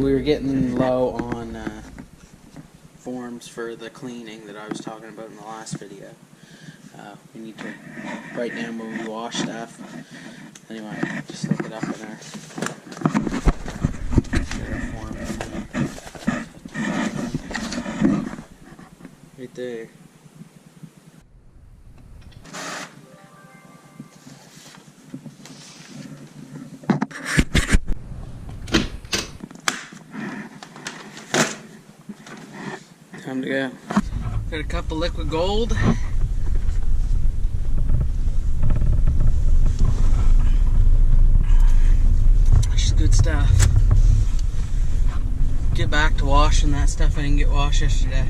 So we were getting low on forms for the cleaning that I was talking about in the last video. We need to write down when we wash stuff. Anyway, just look it up in our form. Right there. Time to go. Got a cup of liquid gold. Just good stuff. Get back to washing that stuff I didn't get washed yesterday.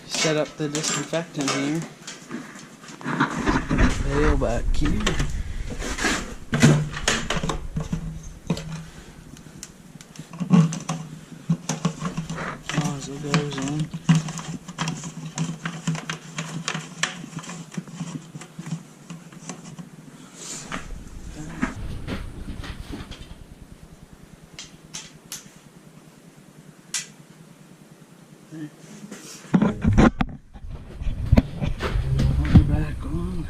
Set up the disinfectant here. Pail back here. Nozzle goes in. There. Back on.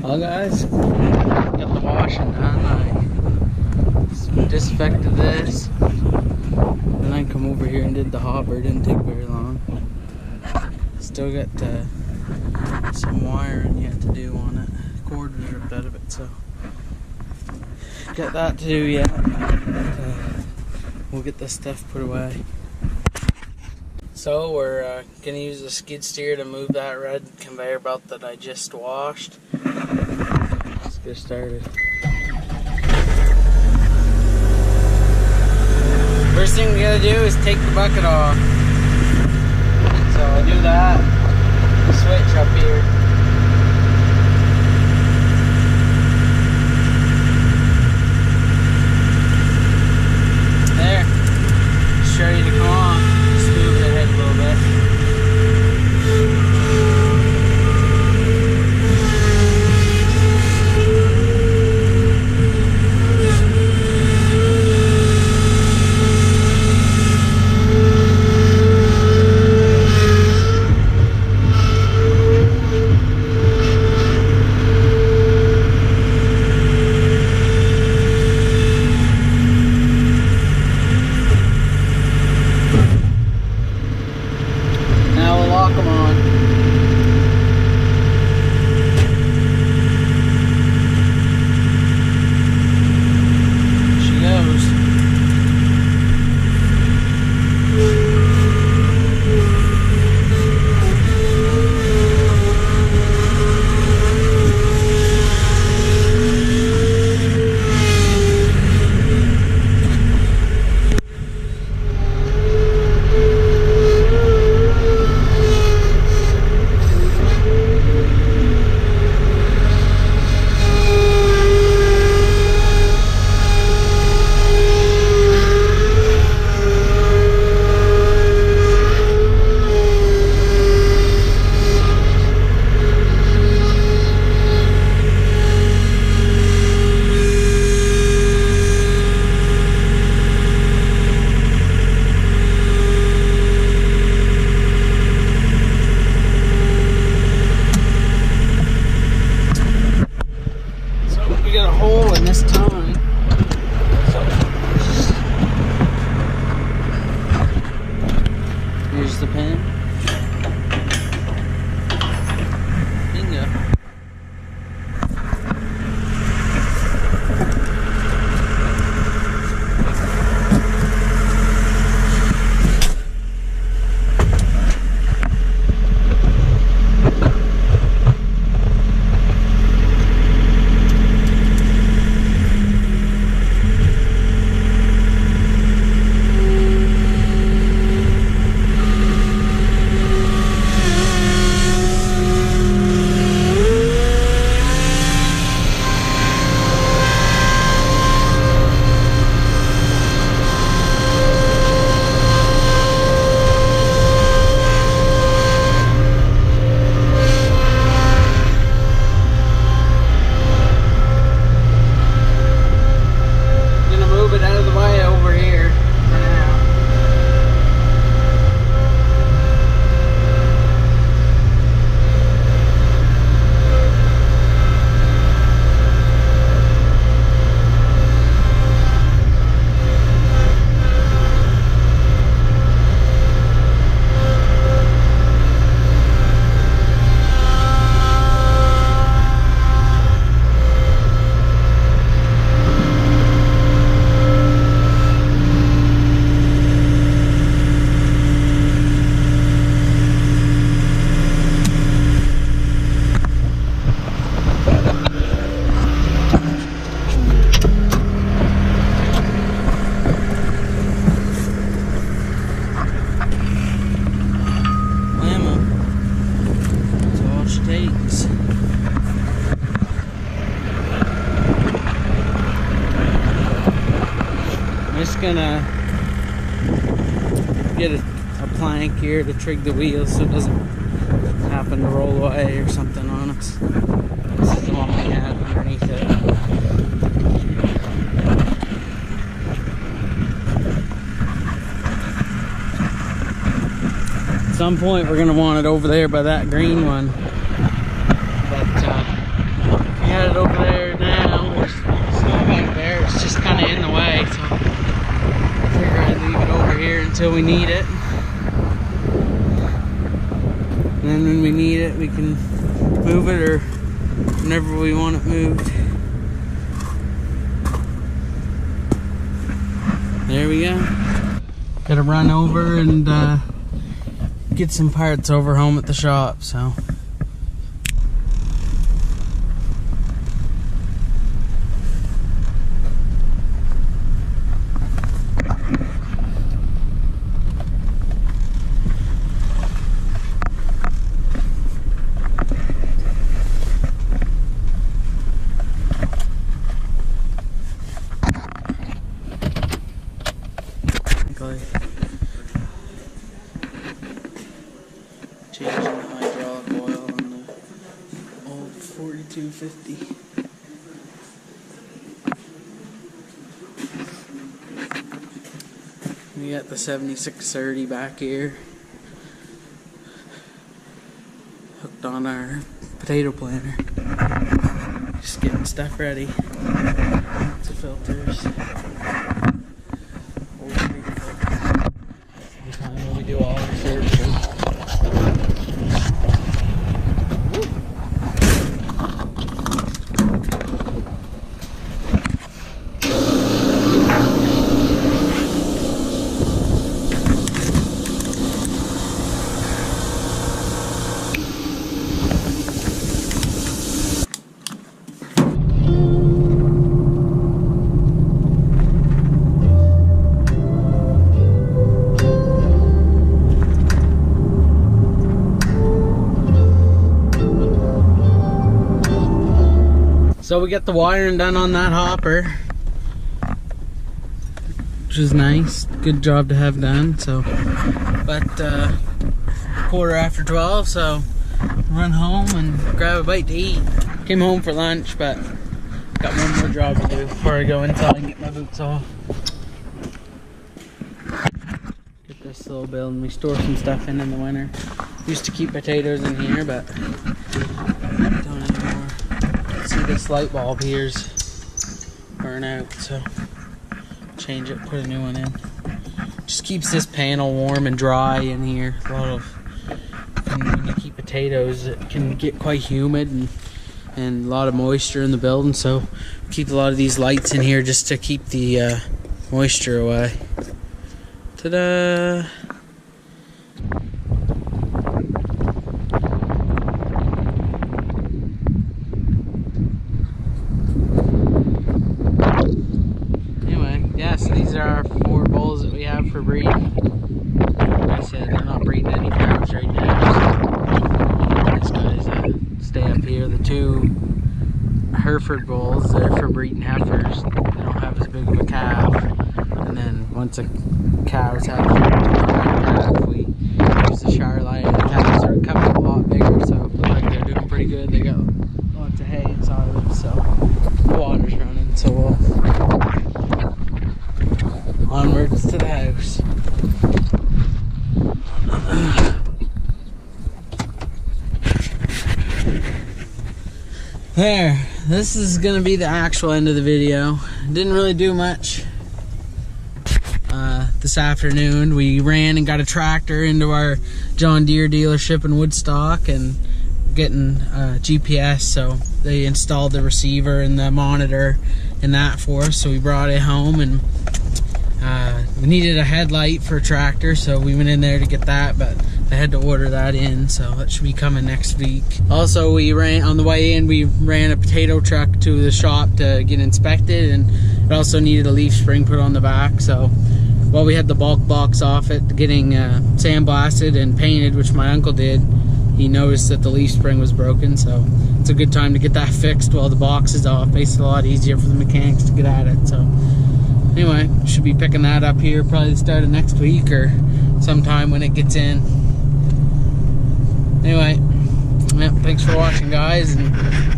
Well guys, got the washing done. I disinfected this, then I come over here and did the hopper. Didn't take very long. Still got some wiring yet to do on it. The cord was ripped out of it, so got that to do yet. But, we'll get this stuff put away. So we're gonna use the skid steer to move that red conveyor belt that I just washed. Let's get started. First thing we gotta do is take the bucket off. So I do that, switch up here. There, it's ready to come off. Just move it ahead a little bit. takes. I'm just gonna get a plank here to trig the wheels so it doesn't happen to roll away or something on us. This is the one we had underneath it. At some point we're gonna want it over there by that green one. But if we had it over there now, there's snow back there. It's just kind of in the way, so I figure I'd leave it over here until we need it. And then when we need it, we can move it, or whenever we want it moved. There we go. Gotta run over and get some parts over home at the shop, so. Changing the hydraulic oil on the old 4250. We got the 7630 back here hooked on our potato planter. Just getting stuff ready. Lots of filters. When we do all our servicing. So we got the wiring done on that hopper, which is nice. Good job to have done. So, but 12:15, so run home and grab a bite to eat. Came home for lunch, but got one more job to do before I go inside and get my boots off. Get this little building. We store some stuff in the winter. Used to keep potatoes in here, but don't anymore. See, this light bulb here's burn out, so change it, put a new one in. Just keeps this panel warm and dry in here. A lot of, when you keep potatoes, it can get quite humid and a lot of moisture in the building, so keep a lot of these lights in here just to keep the moisture away. Ta-da! So these are our 4 bulls that we have for breeding. Like I said, they're not breeding any cows right now, so these guys stay up here. The 2 Hereford bulls, they're for breeding heifers. They don't have as big of a calf. And then once a cow's had a calf, we use the shower light, and the calves are coming a lot bigger, so it looks like they're doing pretty good. They got lots of hay inside of them, so the water's running, so we'll onwards to the house. There, this is gonna be the actual end of the video. Didn't really do much this afternoon. We ran and got a tractor into our John Deere dealership in Woodstock and getting GPS, so they installed the receiver and the monitor and that for us, so we brought it home. And we needed a headlight for a tractor, so we went in there to get that, but I had to order that in, so that should be coming next week. Also, we ran on the way in, we ran a potato truck to the shop to get inspected, and it also needed a leaf spring put on the back. So while we had the bulk box off it getting sandblasted and painted, which my uncle did, he noticed that the leaf spring was broken, so it's a good time to get that fixed while the box is off. Makes it a lot easier for the mechanics to get at it. So anyway, should be picking that up here probably the start of next week or sometime when it gets in. Anyway, yeah, thanks for watching, guys, and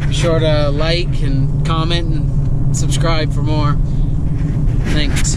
be sure to like and comment and subscribe for more. Thanks.